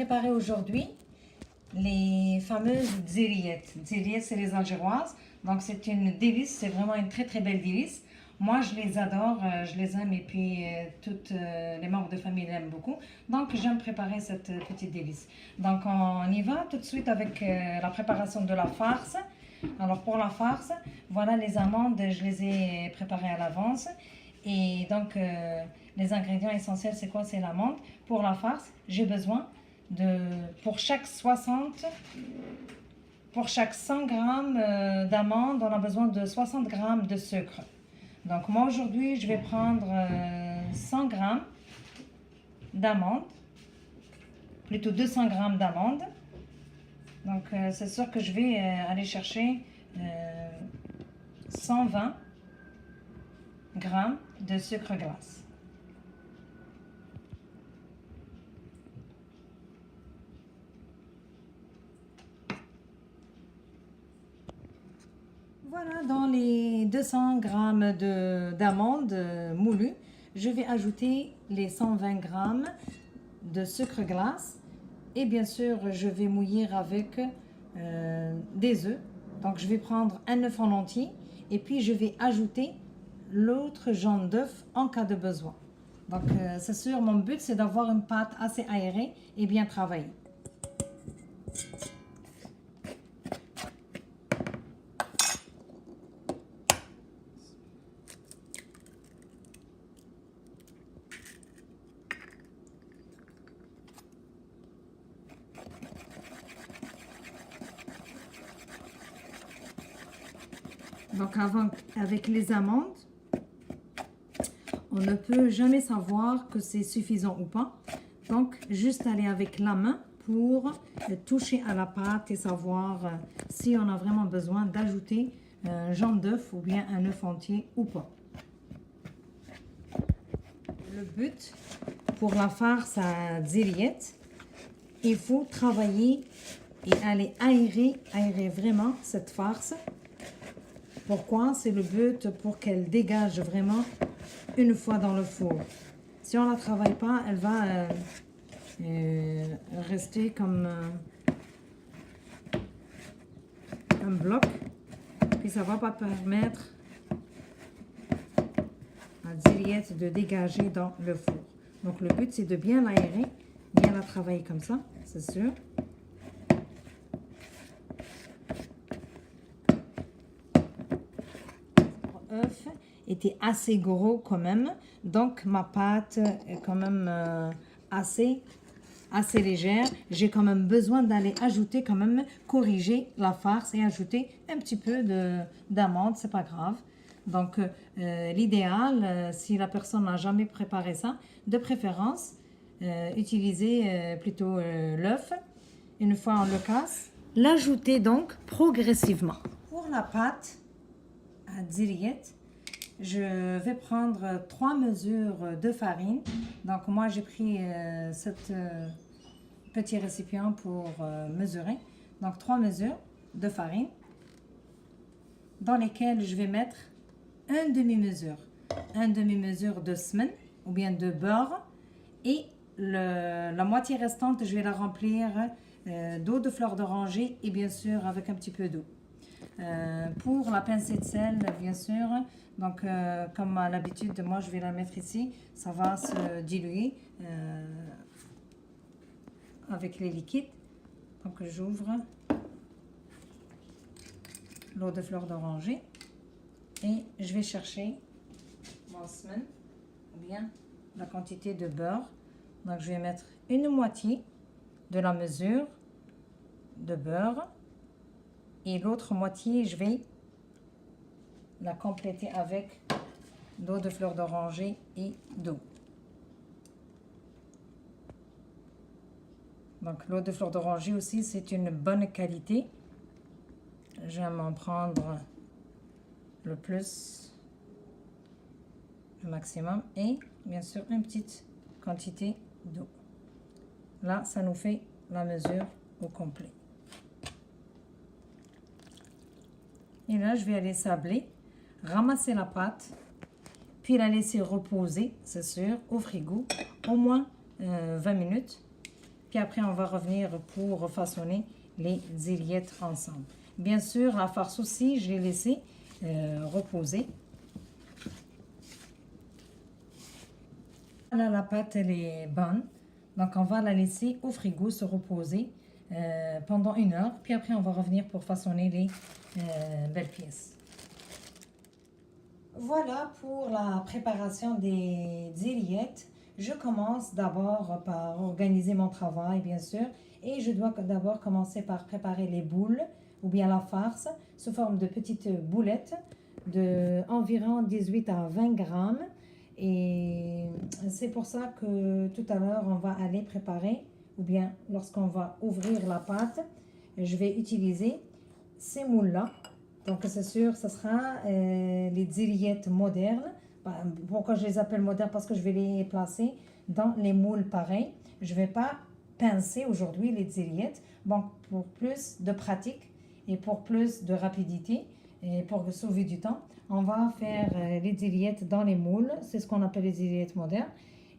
préparer aujourd'hui les fameuses dziriettes. Dziriettes, c'est les algéroises. Donc, c'est une délice, c'est vraiment une très très belle délice. Moi, je les adore, je les aime et puis toutes les membres de famille l'aiment beaucoup. Donc, j'aime préparer cette petite délice. Donc, on y va tout de suite avec la préparation de la farce. Alors, pour la farce, voilà les amandes, je les ai préparées à l'avance. Et donc, les ingrédients essentiels, c'est quoi? C'est l'amande. Pour la farce, j'ai besoin de, pour chaque 60, pour chaque 100 grammes d'amandes, on a besoin de 60 grammes de sucre. Donc, moi, aujourd'hui, je vais prendre 100 grammes d'amandes, plutôt 200 grammes d'amandes. Donc, c'est sûr que je vais aller chercher 120 grammes de sucre glace. Voilà, dans les 200 grammes d'amandes moulues, je vais ajouter les 120 grammes de sucre glace. Et bien sûr, je vais mouillir avec des œufs. Donc, je vais prendre un œuf en entier et puis je vais ajouter l'autre jaune d'œuf en cas de besoin. Donc, c'est sûr, mon but, c'est d'avoir une pâte assez aérée et bien travaillée. Donc, avec les amandes, on ne peut jamais savoir que c'est suffisant ou pas. Donc, juste aller avec la main pour toucher à la pâte et savoir si on a vraiment besoin d'ajouter un jaune d'œuf ou bien un œuf entier ou pas. Le but pour la farce à dziriettes, il faut travailler et aller aérer vraiment cette farce. Pourquoi? C'est le but pour qu'elle dégage vraiment une fois dans le four. Si on ne la travaille pas, elle va rester comme un bloc. Puis ça ne va pas permettre à dziriette de dégager dans le four. Donc le but, c'est de bien l'aérer, bien la travailler comme ça, c'est sûr. Œuf était assez gros quand même, donc ma pâte est quand même assez légère. J'ai quand même besoin d'aller ajouter, quand même corriger la farce et ajouter un petit peu d'amande, c'est pas grave. Donc l'idéal, si la personne n'a jamais préparé ça, de préférence utiliser plutôt l'œuf. Une fois on le casse, l'ajouter donc progressivement. Pour la pâte à dziriettes, je vais prendre 3 mesures de farine. Donc moi j'ai pris ce petit récipient pour mesurer. Donc 3 mesures de farine dans lesquelles je vais mettre un demi-mesure de semen ou bien de beurre, et la moitié restante je vais la remplir d'eau de fleur d'oranger et bien sûr avec un petit peu d'eau. Pour la pincée de sel, bien sûr, donc comme à l'habitude, moi je vais la mettre ici, ça va se diluer avec les liquides. Donc j'ouvre l'eau de fleur d'oranger et je vais chercher mon semen ou bien la quantité de beurre. Donc je vais mettre une moitié de la mesure de beurre. Et l'autre moitié, je vais la compléter avec d'eau de fleur d'oranger et d'eau. Donc l'eau de fleur d'oranger aussi, c'est une bonne qualité. J'aime en prendre le maximum. Et bien sûr, une petite quantité d'eau. Là, ça nous fait la mesure au complet. Et là, je vais aller sabler, ramasser la pâte, puis la laisser reposer, c'est sûr, au frigo, au moins 20 minutes. Puis après, on va revenir pour façonner les zillettes ensemble. Bien sûr, la farce aussi, je l'ai laissée reposer. Là, la pâte, elle est bonne. Donc, on va la laisser au frigo se reposer pendant 1 heure. Puis après, on va revenir pour façonner les belles pièces. Voilà pour la préparation des zillettes. Je commence d'abord par organiser mon travail, bien sûr. Et je dois d'abord commencer par préparer les boules ou bien la farce sous forme de petites boulettes de environ 18 à 20 grammes. Et c'est pour ça que tout à l'heure, on va aller préparer, ou bien lorsqu'on va ouvrir la pâte, je vais utiliser ces moules-là. Donc, c'est sûr, ce sera les zillettes modernes. Pourquoi je les appelle modernes? Parce que je vais les placer dans les moules pareils. Je ne vais pas pincer aujourd'hui les zillettes. Bon, pour plus de pratique et pour plus de rapidité et pour sauver du temps, on va faire les zillettes dans les moules. C'est ce qu'on appelle les zillettes modernes.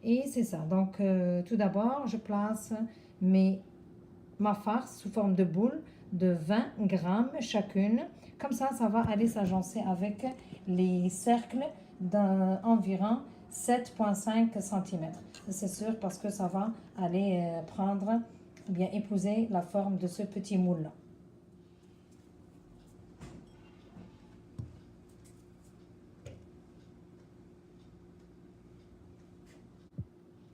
Et c'est ça. Donc, tout d'abord, je place ma farce sous forme de boule de 20 grammes chacune. Comme ça va aller s'agencer avec les cercles d'environ 7,5 cm. C'est sûr parce que ça va aller prendre, bien épouser la forme de ce petit moule-là.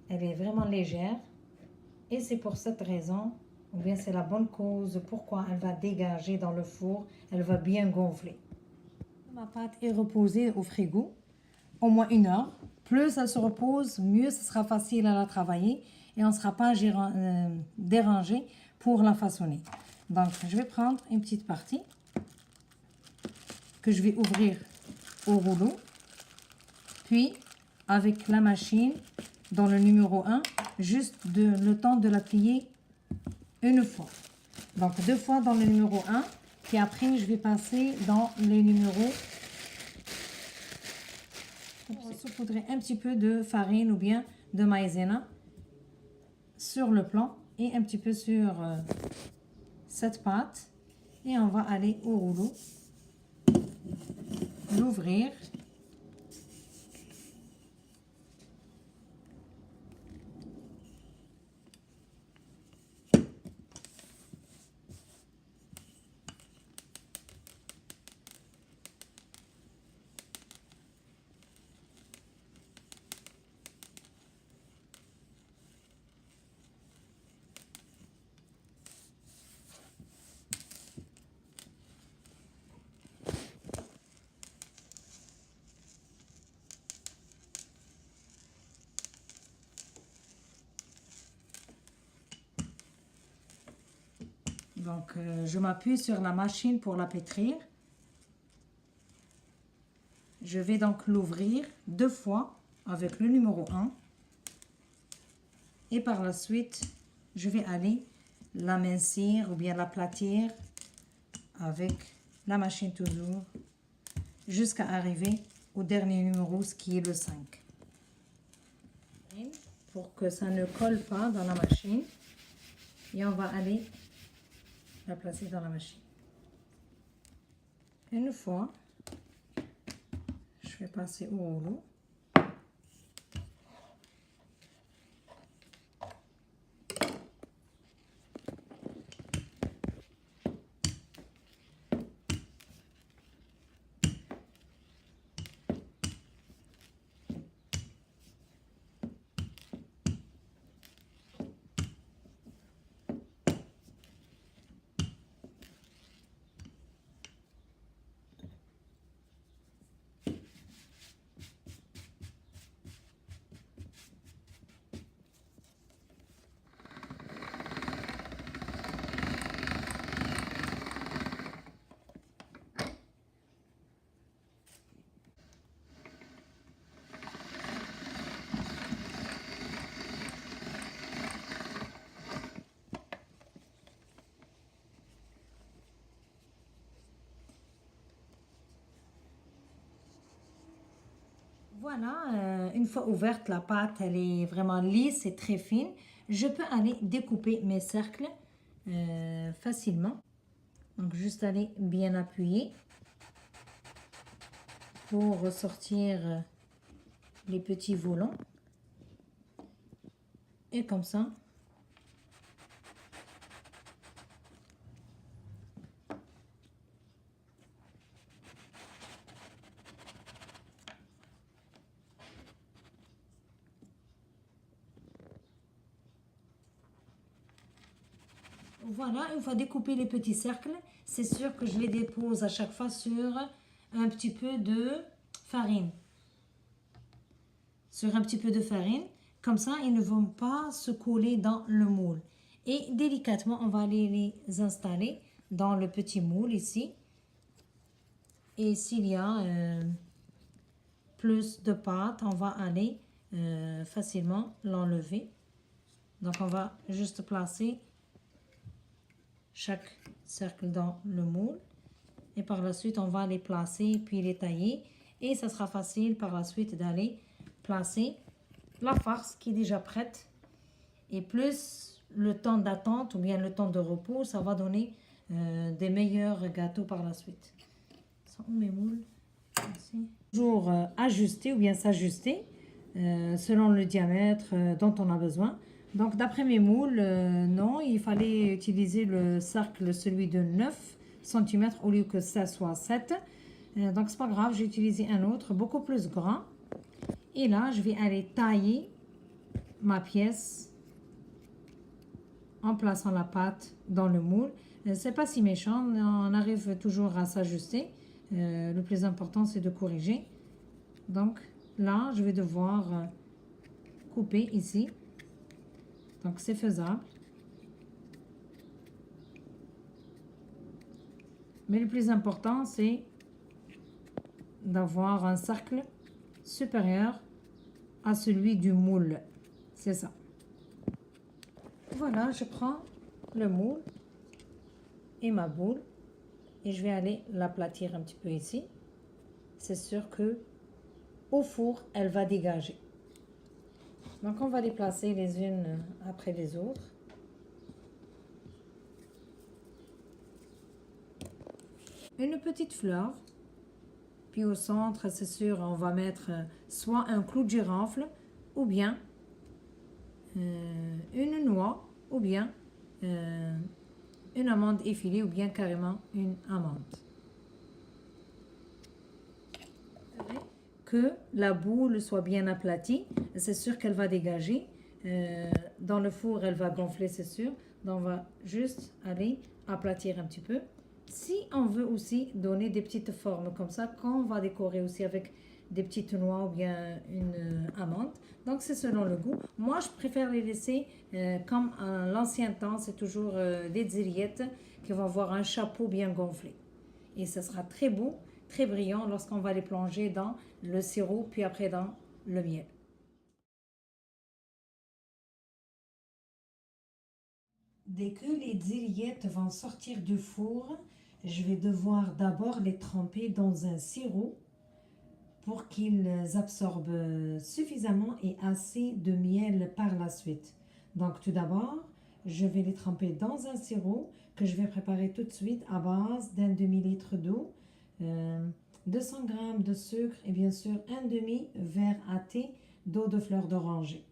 Elle est vraiment légère et c'est pour cette raison, ou bien c'est la bonne cause pourquoi elle va dégager dans le four, elle va bien gonfler. Ma pâte est reposée au frigo au moins 1 heure. Plus elle se repose, mieux ce sera facile à la travailler et on ne sera pas dérangé pour la façonner. Donc je vais prendre une petite partie que je vais ouvrir au rouleau, puis avec la machine dans le numéro 1, juste le temps de la plier une fois. Donc 2 fois dans le numéro 1, puis après je vais passer dans les numéros. On va saupoudrer un petit peu de farine ou bien de maïzena sur le plan et un petit peu sur cette pâte. Et on va aller au rouleau, l'ouvrir. Donc, je m'appuie sur la machine pour la pétrir. Je vais donc l'ouvrir 2 fois avec le numéro 1. Et par la suite, je vais aller l'amincir ou bien l'aplatir avec la machine toujours jusqu'à arriver au dernier numéro, ce qui est le 5. Pour que ça ne colle pas dans la machine. Et on va aller la placer dans la machine. Une fois, je vais passer au rouleau. Voilà, une fois ouverte, la pâte, elle est vraiment lisse et très fine. je peux aller découper mes cercles facilement. Donc, juste aller bien appuyer pour ressortir les petits volants. Et comme ça, voilà, une fois découpé les petits cercles, c'est sûr que je les dépose à chaque fois sur un petit peu de farine. Sur un petit peu de farine, comme ça, ils ne vont pas se coller dans le moule. Et délicatement, on va aller les installer dans le petit moule ici. Et s'il y a plus de pâte, on va aller facilement l'enlever. Donc, on va juste placer chaque cercle dans le moule. Et par la suite, on va les placer puis les tailler. Et ça sera facile par la suite d'aller placer la farce qui est déjà prête. Et plus le temps d'attente ou bien le temps de repos, ça va donner des meilleurs gâteaux par la suite. Ça, on met moule ici. Toujours ajuster ou bien s'ajuster selon le diamètre dont on a besoin. Donc d'après mes moules, non, il fallait utiliser le cercle, celui de 9 cm au lieu que ça soit 7. Donc c'est pas grave, j'ai utilisé un autre beaucoup plus grand. Et là, je vais aller tailler ma pièce en plaçant la pâte dans le moule. C'est pas si méchant, on arrive toujours à s'ajuster. Le plus important, c'est de corriger. Donc là, je vais devoir couper ici. Donc c'est faisable. Mais le plus important, c'est d'avoir un cercle supérieur à celui du moule. C'est ça. Voilà, je prends le moule et ma boule et je vais aller l'aplatir un petit peu ici. C'est sûr que au four, elle va dégager. Donc on va les placer les unes après les autres. Une petite fleur. Puis au centre, c'est sûr, on va mettre soit un clou de girofle ou bien une noix ou bien une amande effilée ou bien carrément une amande. Que la boule soit bien aplatie, c'est sûr qu'elle va dégager. Dans le four, elle va gonfler, c'est sûr. Donc, on va juste aller aplatir un petit peu. Si on veut aussi donner des petites formes comme ça, qu'on va décorer aussi avec des petites noix ou bien une amande. Donc, c'est selon le goût. Moi, je préfère les laisser comme à l'ancien temps. C'est toujours des dziriettes qui vont avoir un chapeau bien gonflé. Et ça sera très beau, très brillant lorsqu'on va les plonger dans le sirop, puis après dans le miel. Dès que les dziriettes vont sortir du four, je vais devoir d'abord les tremper dans un sirop pour qu'ils absorbent suffisamment et assez de miel par la suite. Donc tout d'abord, je vais les tremper dans un sirop que je vais préparer tout de suite à base d'un demi-litre d'eau, 200 g de sucre et bien sûr un demi-verre à thé d'eau de fleur d'oranger.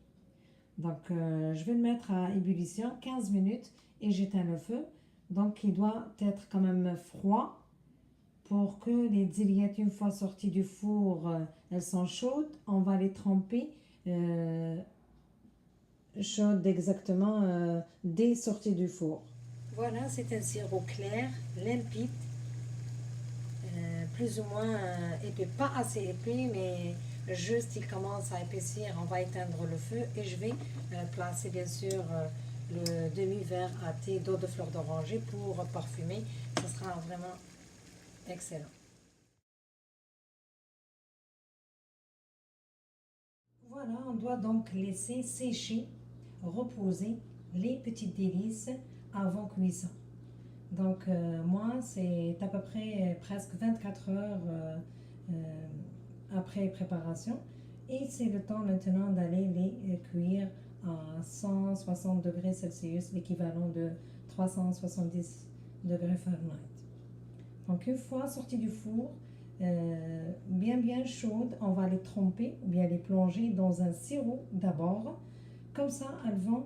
Donc je vais le mettre à ébullition 15 minutes et j'éteins le feu. Donc il doit être quand même froid pour que les dziriettes, une fois sorties du four, elles sont chaudes. On va les tremper chaudes exactement dès sorties du four. Voilà, c'est un sirop clair, limpide, plus ou moins épais, pas assez épais, mais juste il commence à épaissir. On va éteindre le feu et je vais placer bien sûr le demi-verre à thé d'eau de fleur d'oranger pour parfumer. Ce sera vraiment excellent. Voilà, on doit donc laisser sécher, reposer les petites délices avant cuisson. Donc moi, c'est à peu près presque 24 heures après préparation. Et c'est le temps maintenant d'aller les cuire à 160 degrés Celsius, l'équivalent de 370 degrés Fahrenheit. Donc une fois sorti du four, bien chaude, on va les tremper ou bien les plonger dans un sirop d'abord. Comme ça, elles vont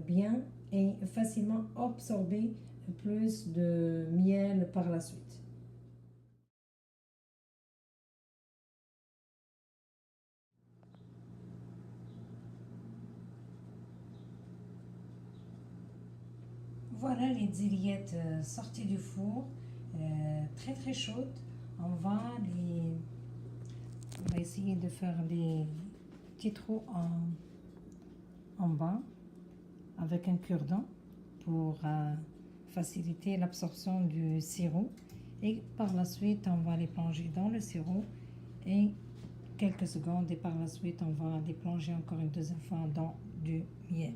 bien et facilement absorber plus de miel par la suite. Voilà les dilettes sorties du four, très chaudes. On va les, on va essayer de faire des petits trous en bas avec un cure-dent pour faciliter l'absorption du sirop. Et par la suite, on va les plonger dans le sirop et quelques secondes. Et par la suite, on va les plonger encore une deuxième fois dans du miel.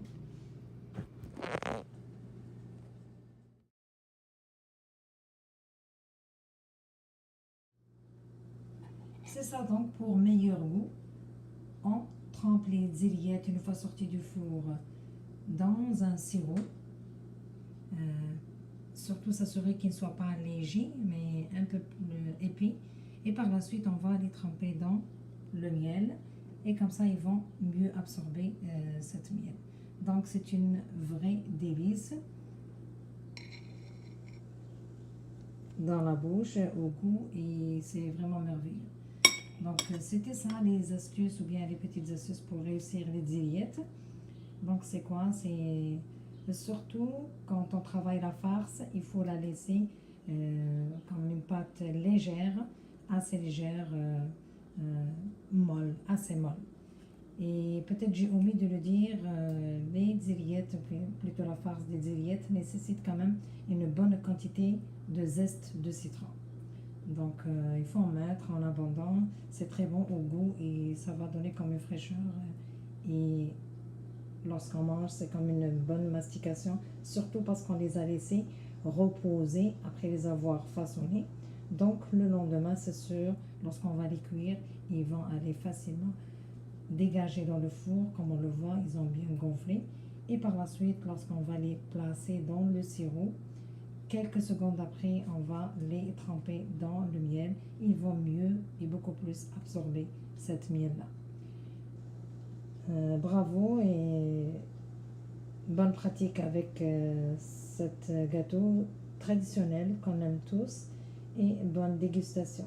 C'est ça donc pour meilleur goût. On trempe les dilettes une fois sorties du four dans un sirop. Surtout s'assurer qu'il ne soit pas léger, mais un peu plus épais. Et par la suite, on va les tremper dans le miel. Et comme ça, ils vont mieux absorber cette miel. Donc, c'est une vraie délice dans la bouche, au goût, et c'est vraiment merveilleux. Donc, c'était ça les astuces ou bien les petites astuces pour réussir les diètes. Donc, c'est quoi? C'est surtout quand on travaille la farce, il faut la laisser comme une pâte légère, assez légère, molle, assez molle. Et peut-être j'ai omis de le dire, les diètes, plutôt la farce des diètes, nécessite quand même une bonne quantité de zeste de citron. Donc, il faut en mettre en abondance. C'est très bon au goût et ça va donner comme une fraîcheur. Et lorsqu'on mange, c'est comme une bonne mastication, surtout parce qu'on les a laissés reposer après les avoir façonnés. Donc, le lendemain, c'est sûr, lorsqu'on va les cuire, ils vont aller facilement dégager dans le four. Comme on le voit, ils ont bien gonflé. Et par la suite, lorsqu'on va les placer dans le sirop, quelques secondes après, on va les tremper dans le miel. Ils vont mieux et beaucoup plus absorber cette miel-là. Bravo et bonne pratique avec cet gâteau traditionnel qu'on aime tous et bonne dégustation.